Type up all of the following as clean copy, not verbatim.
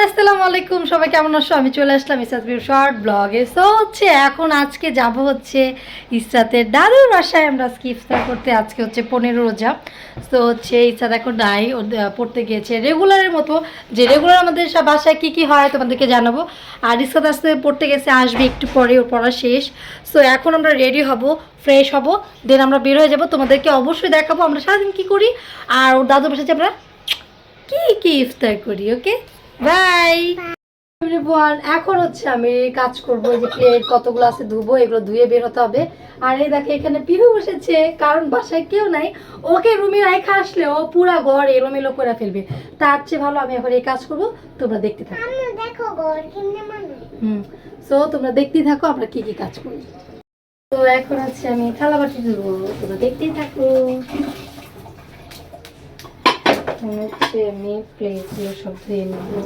Everyone আসসালামু আলাইকুম, সবাই কেমন আছো? আমি চলে আসলাম ইসরাত বিউর শর্ট ব্লগে। সো হচ্ছে এখন আজকে যাব হচ্ছে ইসরাতের দাদুর বাসায় আমরা আজকে ইফতার করতে। আজকে হচ্ছে 15 রোজা। সো হচ্ছে ইসরাত এখন নাই, ও পড়তে গিয়েছে রেগুলারের মতো। যে রেগুলার আমাদের সব বাসায় কী কী হয় তোমাদেরকে জানাবো। আর ইসরাত আসতে পড়তে গেছে, আসবে একটু পরে, ওর পড়া শেষ। সো এখন আমরা রেডি হব, ফ্রেশ হব, দেন আমরা বের হয়ে যাবো। তোমাদেরকে অবশ্যই দেখাবো আমরা সারাদিন কী করি আর ওর দাদুর বাসায় আমরা কি কি ইফতার করি। ওকে, বাই এভরিওয়ান। এখন হচ্ছে আমি কাজ করবো, যে প্লেট কতগুলো আছে ধুবো, এগুলো ধুয়ে বের হতে হবে। আর এই দেখে এখানে পিহু বসেছে, কারণ বাসায় কেউ নাই। ওকে রুমে রাখা আসলে ও পুরা ঘর এলোমেলো করে ফেলবে। তার চেয়ে ভালো আমি এখন এই কাজ করবো, তোমরা দেখতে থাকো। সো তোমরা দেখতেই থাকো আমরা কি কি কাজ করি। তো এখন হচ্ছে আমি থালা বাটি ধুবো, তোমরা দেখতেই থাকো। হচ্ছে আমি প্লেটগুলো সব ধুয়ে নেবো।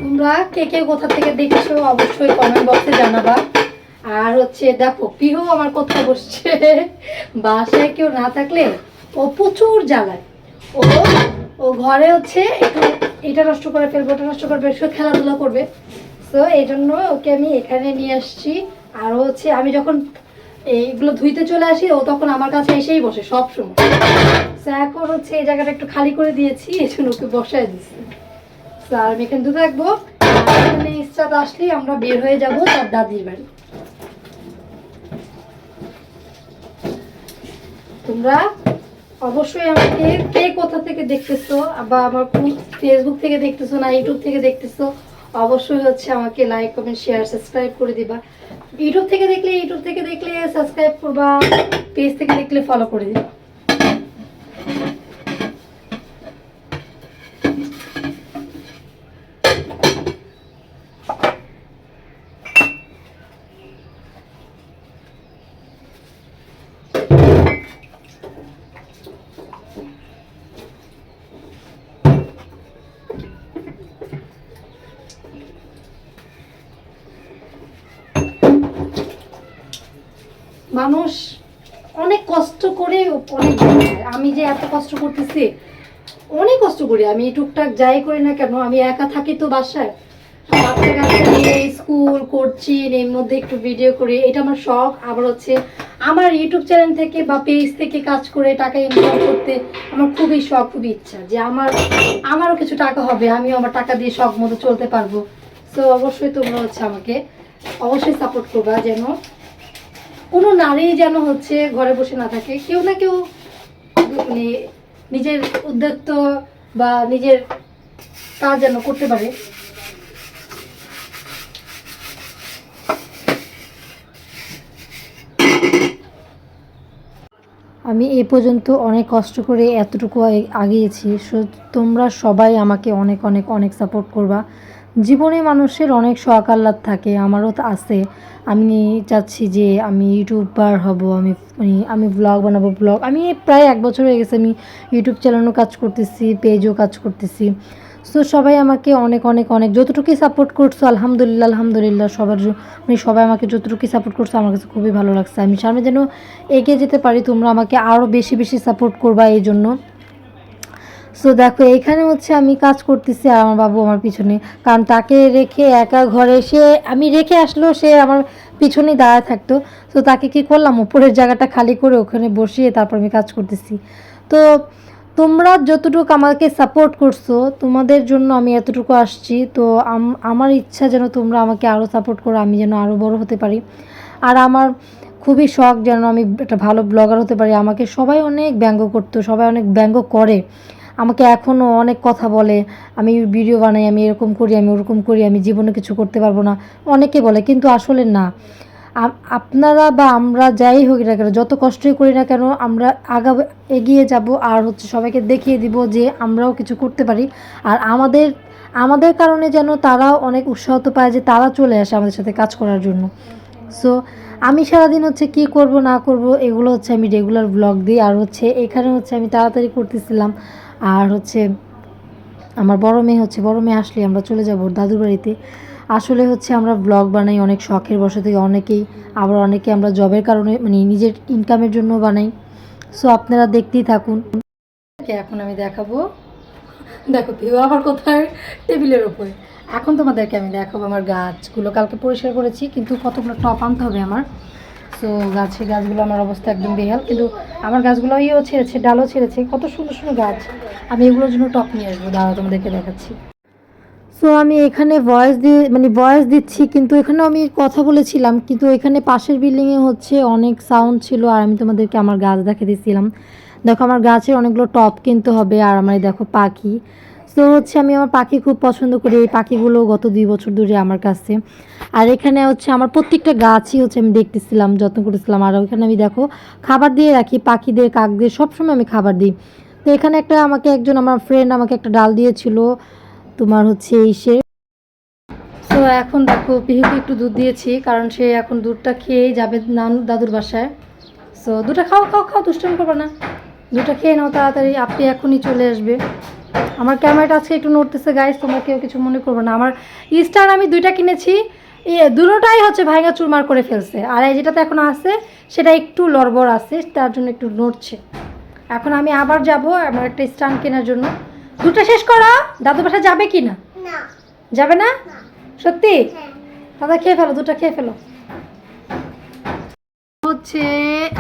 তোমরা কে কে কোথা থেকে দেখছো অবশ্যই কমেন্ট বক্সে জানাবা। আর হচ্ছে দেখো পিহু আমার কোথায় বসছে, বাসায় কেউ না থাকলে ও প্রচুর জ্বালায়। ও ও ঘরে হচ্ছে একটু এটা নষ্ট করে ফেলবে, ওটা নষ্ট করে ফেলবে, খেলাধুলা করবে। তো এই জন্য ওকে আমি এখানে নিয়ে আসছি। আর হচ্ছে আমি যখন এইগুলো ধুইতে চলে আসি, ও তখন আমার কাছে এসেই বসে সব সময়। তো এখন হচ্ছে এই জায়গাটা একটু খালি করে দিয়েছি, এই জন্য ওকে বসায় দিচ্ছি। আর আমি এখানে দুধ রাখবো। এখানে ইচ্ছা আসলেই আমরা বের হয়ে যাব তার দাদির বাড়ি। তোমরা অবশ্যই আমাকে কে কোথা থেকে দেখতেছো, বা আমার কোন ফেসবুক থেকে দেখতেছো না ইউটিউব থেকে দেখতেছো, অবশ্যই হচ্ছে আমাকে লাইক কমেন্ট শেয়ার সাবস্ক্রাইব করে দিবা। ইউটিউব থেকে দেখলে সাবস্ক্রাইব করবা, পেজ থেকে দেখলে ফলো করে দিবা। মানুষ অনেক কষ্ট করে অনেক, আমি যে এত কষ্ট করতেছি, অনেক কষ্ট করি আমি, টুকটাক যাই করি না কেন, আমি একা থাকি তো বাসায়, বাচ্চা কাচ্চা নিয়ে স্কুল করছি, এর মধ্যে একটু ভিডিও করি, এটা আমার শখ। আবার হচ্ছে আমার ইউটিউব চ্যানেল থেকে বা পেজ থেকে কাজ করে টাকা ইনকাম করতে আমার খুবই শখ, খুবই ইচ্ছা যে আমারও কিছু টাকা হবে, আমিও আমার টাকা দিয়ে শখ মতো চলতে পারবো। তো অবশ্যই তোমরা হচ্ছে আমাকে অবশ্যই সাপোর্ট করবা, যেন কোনো নারী যেন হচ্ছে ঘরে বসে না থাকে, কেউ না কেউ মানে নিজের উদ্যোক্ত বা নিজের কাজ যেন করতে পারে। আমি এ পর্যন্ত অনেক কষ্ট করে এতটুকু আগিয়েছি। তোমরা সবাই আমাকে অনেক অনেক অনেক সাপোর্ট করবা। জীবনে মানুষের অনেক শখ আহ্লাদ থাকে, আমারও তো আছে। আমি চাচ্ছি যে আমি ইউটিউবার হব, আমি ব্লগ বানাবো। আমি প্রায় 1 বছর হয়ে গেছে আমি ইউটিউব চ্যানেলও কাজ করতেছি, পেজও কাজ করতেছি। সো সবাই আমাকে অনেক অনেক অনেক যতটুকুই সাপোর্ট করছো, আলহামদুলিল্লাহ আলহামদুলিল্লাহ। সবাই আমাকে যতটুকুই সাপোর্ট করছো আমার কাছে খুবই ভালো লাগছে। আমি সামনে যেন এগিয়ে যেতে পারি, তোমরা আমাকে আরও বেশি বেশি সাপোর্ট করবা এই জন্য। সো দেখো এখানে হচ্ছে আমি কাজ করতেছি আর আমার বাবু আমার পিছনে, কারণ তাকে রেখে একা ঘরে আমি রেখে আসলেও সে আমার পিছনেই দাঁড়ায় থাকতো। তো তাকে কি করলাম, উপরের জায়গাটা খালি করে ওখানে বসিয়ে তারপর আমি কাজ করতেছি। তো তোমরা যতটুকু আমাকে সাপোর্ট করছো, তোমাদের জন্য আমি এতটুকু আসছি। তো আমার ইচ্ছা যেন তোমরা আমাকে আরও সাপোর্ট করো, আমি যেন আরও বড় হতে পারি। আর আমার খুবই শখ যেন আমি একটা ভালো ব্লগার হতে পারি। আমাকে সবাই অনেক ব্যঙ্গ করতো, সবাই অনেক ব্যঙ্গ করে, আমাকে এখনও অনেক কথা বলে, আমি ভিডিও বানাই, আমি এরকম করি, আমি ওরকম করি, আমি জীবনে কিছু করতে পারবো না, অনেকে বলে। কিন্তু আসলে না, আপনারা বা আমরা যাই হোক না কেন, যত কষ্টই করি না কেন, আমরা এগিয়ে যাব। আর হচ্ছে সবাইকে দেখিয়ে দিব যে আমরাও কিছু করতে পারি। আর আমাদের কারণে যেন তারাও অনেক উৎসাহিত পায়, যে তারা চলে আসে আমাদের সাথে কাজ করার জন্য। সো আমি সারাদিন হচ্ছে কি করব না করব এগুলো হচ্ছে আমি রেগুলার ব্লগ দিই। আর হচ্ছে এখানে হচ্ছে আমি তাড়াতাড়ি করতেছিলাম। আর হচ্ছে আমার বড় মেয়ে আসলে আমরা চলে যাব দাদুর বাড়িতে। আসলে হচ্ছে আমরা ব্লগ বানাই অনেক শখের বশে থেকে, অনেকেই, আবার অনেকে আমরা জবের কারণে নিজের ইনকামের জন্য বানাই। সো আপনারা দেখতেই থাকুন। এখন আমি দেখাবো, দেখো ভিউ আমার কোথায়, টেবিলের উপরে। এখন তোমাদেরকে আমি দেখাবো আমার গাছগুলো। কালকে পরিষ্কার করেছি কিন্তু কতগুলো টপ আনতে হবে আমার। সো গাছগুলো আমার অবস্থা একদম বেহাল, কিন্তু আমার গাছগুলো ইয়েও ছেড়েছে, ডালও ছেড়েছে, কত সুন্দর সুন্দর গাছ। আমি এগুলোর জন্য টপ নিয়ে আসবো, দাঁড়াও তোমাদেরকে দেখাচ্ছি। সো আমি এখানে ভয়েস দিচ্ছি, কিন্তু এখানেও আমি কথা বলেছিলাম, কিন্তু এখানে পাশের বিল্ডিংয়ে হচ্ছে অনেক সাউন্ড ছিল, আর আমি তোমাদেরকে আমার গাছ দেখে দিচ্ছিলাম। দেখো আমার গাছের অনেকগুলো টপ কিনতে হবে, আর আমার দেখো পাখি। সো হচ্ছে আমি আমার পাখি খুব পছন্দ করি, এই পাখিগুলো গত 2 বছর ধরে আমার কাছে। আর এখানে হচ্ছে আমার প্রত্যেকটা গাছই হচ্ছে আমি দেখতেছিলাম, যত্ন করতেছিলাম। আর ওইখানে আমি দেখো খাবার দিয়ে রাখি, পাখিদের, কাকদের সবসময় আমি খাবার দিই। তো এখানে আমার ফ্রেন্ড আমাকে একটা ডাল দিয়েছিল, তোমার হচ্ছে তো এখন দেখো পিহুকে একটু দুধ দিয়েছি, কারণ সে এখন দুধটা খেয়েই যাবে দাদুর বাসায়। সো দুধটা খাও খাও খাও, দুষ্টুমি করবে না, দুধটা খেয়ে নাও তাড়াতাড়ি, আপনি এখনই চলে আসবে। আমার ক্যামেরাটা আজকে একটু নড়তেছে গাইস, তোমরা কেউ কিছু মনে করবে না। আমার স্ট্যান্ড আমি 2টা কিনেছি, দুটোটাই হচ্ছে ভাঙা চুরমার করে ফেলছে, আর এই যেটাতে এখন আছে সেটা একটু লড়বড় আছে, তার জন্য একটু নড়ছে। এখন আমি আবার যাব আমার একটা স্ট্যান্ড কেনার জন্য। দুধটা শেষ করো, দাদু বাসা যাবে কি না? যাবে না? সত্যি? দাদা খেয়ে ফেলো, দুধটা খেয়ে ফেলো। হচ্ছে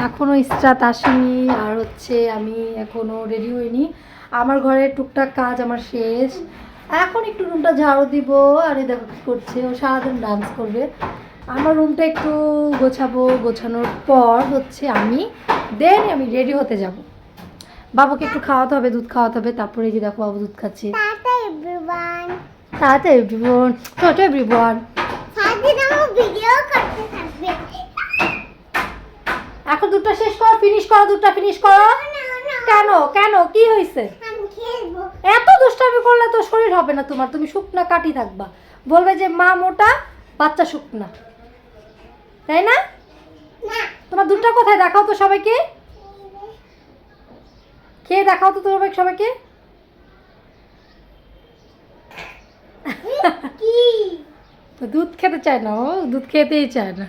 এখনো স্টার্ট আসেনি, আর হচ্ছে আমি এখনো রেডি হইনি। আমার ঘরের টুকটাক কাজ আমার শেষ, এখন একটু রুমটা ঝাড়ু দিব। আর এই দেখো কি করছে, ও সারাদিন ডান্স করবে। আমার রুমটা একটু গোছাবো, গোছানোর পর হচ্ছে আমি রেডি হতে যাব। বাবুকে একটু খাওয়াতে হবে, দুধ খাওয়াতে হবে, তারপরে এই যে দেখো বাবু দুধ খাচ্ছে। Tata everyone, tata everyone. এখন দুধটা শেষ করো, ফিনিশ করো, দুধটা ফিনিশ করো। কেন কেন কি হয়েছে? এত দুষ্টামি করলে তো শরীর হবে না তোমার, তুমি শুকনা কাটি থাকবা, বলবে যে মা মোটা বাচ্চা শুকনা, তাই না? তোমার দুধটা কোথায়, দেখাও তো সবাইকে, খেয়ে দেখাও তো তোমার সবাইকে। দুধ খেতে চায় না, ও দুধ খেতেই চায় না।